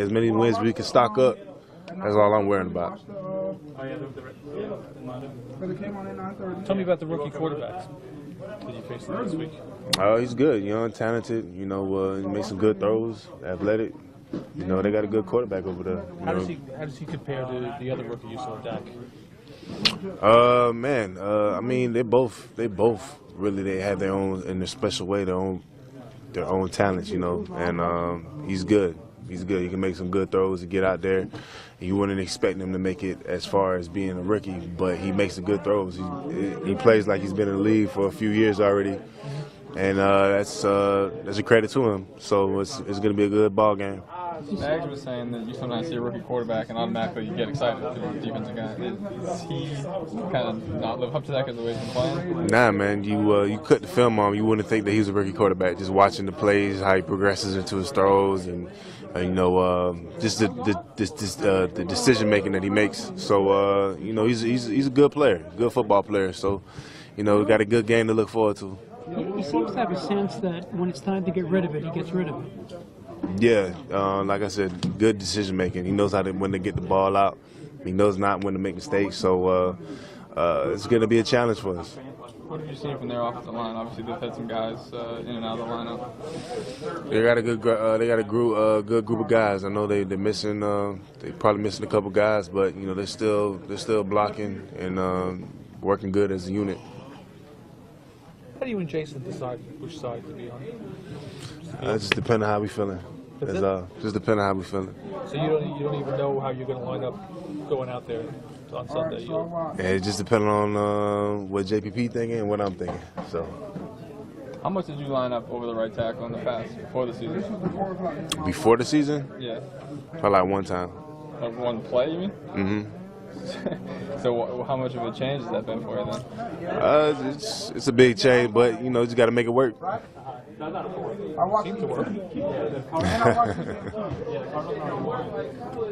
As many wins we can stock up, that's all I'm worrying about. Tell me about the rookie quarterbacks that you faced this week. He's good, young, talented. He makes some good throws, athletic. They got a good quarterback over there. How does he compare to the other rookie you saw, Dak? I mean, they both really they have their own in their special way, their own talents, and he's good. He's good. He can make some good throws to get out there. You wouldn't expect him to make it as far as being a rookie, but he makes some good throws. He plays like he's been in the league for a few years already, and that's a credit to him. So it's going to be a good ball game. Mags was saying that you sometimes see a rookie quarterback and automatically you get excited for the defensive guy. Does he kind of not live up to that because of the way he's been playing? Nah, man. You cut the film on him, you wouldn't think that he was a rookie quarterback. Just watching the plays, how he progresses into his throws, and just the decision making that he makes. So he's a good player, good football player. So we got a good game to look forward to. He seems to have a sense that when it's time to get rid of it, he gets rid of it. Yeah, like I said, good decision making. He knows when to get the ball out. He knows not when to make mistakes. So it's going to be a challenge for us. What have you seen from their offensive line? Obviously, they've had some guys in and out of the lineup. They got a good group of guys. I know they're missing. They probably missing a couple guys, but they're still blocking and working good as a unit. How do you and Jason decide which side to be on? Just depending on how we feeling. Just depending on how we feeling. So you don't even know how you're going to line up going out there on Sunday? Yeah, it just depending on what JPP thinking and what I'm thinking. So. How much did you line up over the right tackle in the past before the season? Before the season? Yeah. Probably like one time. Like one play, you mean? Mm-hmm. So how much of a change has that been for you then? It's a big change, but you just got to make it work. Seems to work.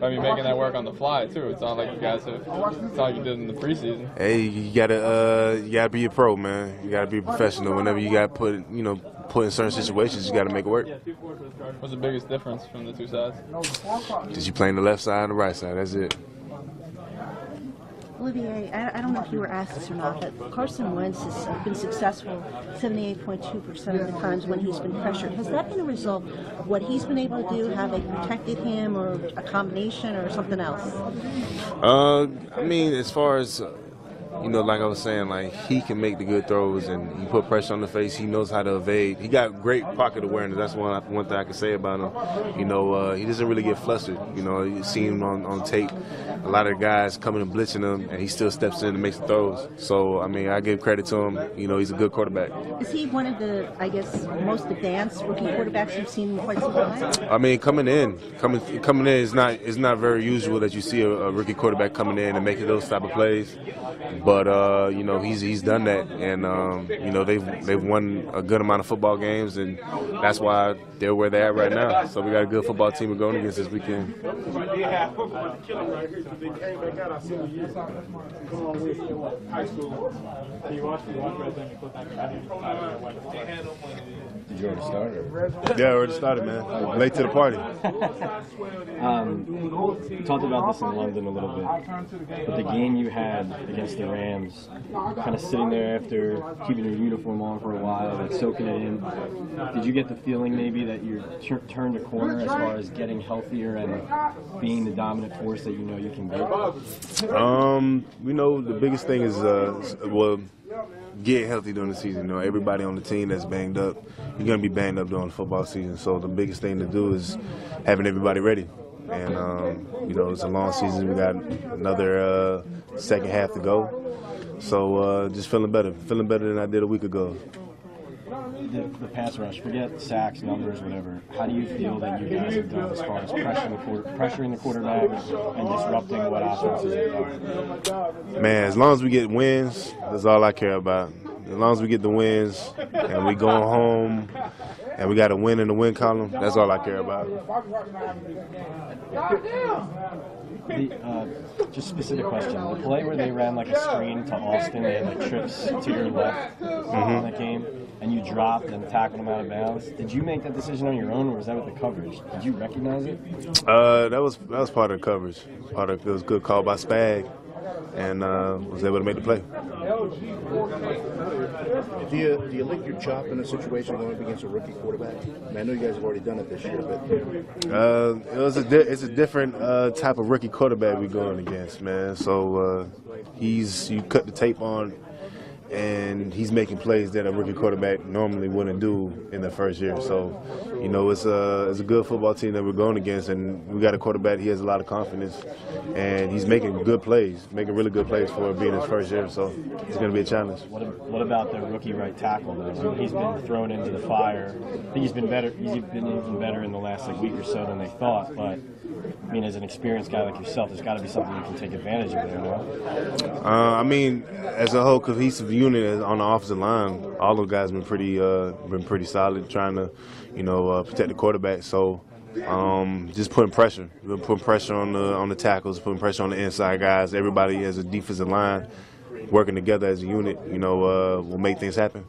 I mean, making that work on the fly too. It's not like you guys have. It's not like you did in the preseason. Hey, you gotta be a pro, man. You gotta be a professional. Whenever you got put in certain situations, you gotta make it work. What's the biggest difference from the two sides? Just you playing the left side and the right side. That's it. Olivier, I don't know if you were asked this or not, but Carson Wentz has been successful 78.2% of the times when he's been pressured. Has that been a result of what he's been able to do? Have they protected him, or a combination, or something else? I mean, as far as like I was saying, like he can make the good throws and he put pressure on the face. He knows how to evade. He got great pocket awareness. That's one thing I can say about him. He doesn't really get flustered. You see him on tape. A lot of guys coming and blitzing him, and he still steps in and makes the throws. So I mean, I give credit to him. He's a good quarterback. Is he one of the, I guess, most advanced rookie quarterbacks you've seen in quite some time? I mean, coming in is not very usual that you see a rookie quarterback coming in and making those type of plays. But he's done that, and they've won a good amount of football games, and that's why they're where they're at right now. So we got a good football team we're going against this weekend. Did you already start? Yeah, I already started, man. Late to the party. You talked about this in London a little bit, but the game you had against the Rams, kind of sitting there after keeping your uniform on for a while, like soaking it in, did you get the feeling maybe that you turned a corner as far as getting healthier and being the dominant force that you can be? The biggest thing is get healthy during the season. Everybody on the team that's banged up, you're going to be banged up during the football season. So the biggest thing to do is having everybody ready. And, it's a long season. We got another second half to go. So just feeling better than I did a week ago. The pass rush, forget sacks, numbers, whatever. How do you feel that you guys have done as far as pressuring the quarterback and disrupting what offenses have done? Man, as long as we get wins, that's all I care about. As long as we get the wins and we going home and we got a win in the win column, that's all I care about. Just specific question. The play where they ran like a screen to Austin, they had like trips to your left in that game. and you dropped and tackled him out of bounds. Did you make that decision on your own, or was that with the coverage? Did you recognize it? That was part of the coverage. It was a good call by Spag, and was able to make the play. Do you lick your chop in a situation going up against a rookie quarterback? I mean, I know you guys have already done it this year, but it's a different type of rookie quarterback we're going against, man. So you cut the tape on, and he's making plays that a rookie quarterback normally wouldn't do in the first year. So, you know, it's a good football team that we're going against, and we got a quarterback. He has a lot of confidence, and he's making good plays, making really good plays for being his first year. So it's going to be a challenge. What about the rookie right tackle, though? He's been thrown into the fire. I think he's been better. He's been even better in the last week or so than they thought. But I mean, as an experienced guy like yourself, there's got to be something you can take advantage of there, no? I mean, as a whole cohesive unit on the offensive line, all those guys been pretty solid, trying to, you know, protect the quarterback. So just putting pressure. We've been putting pressure on the tackles, putting pressure on the inside guys. Everybody as a defensive line working together as a unit, you know, will make things happen.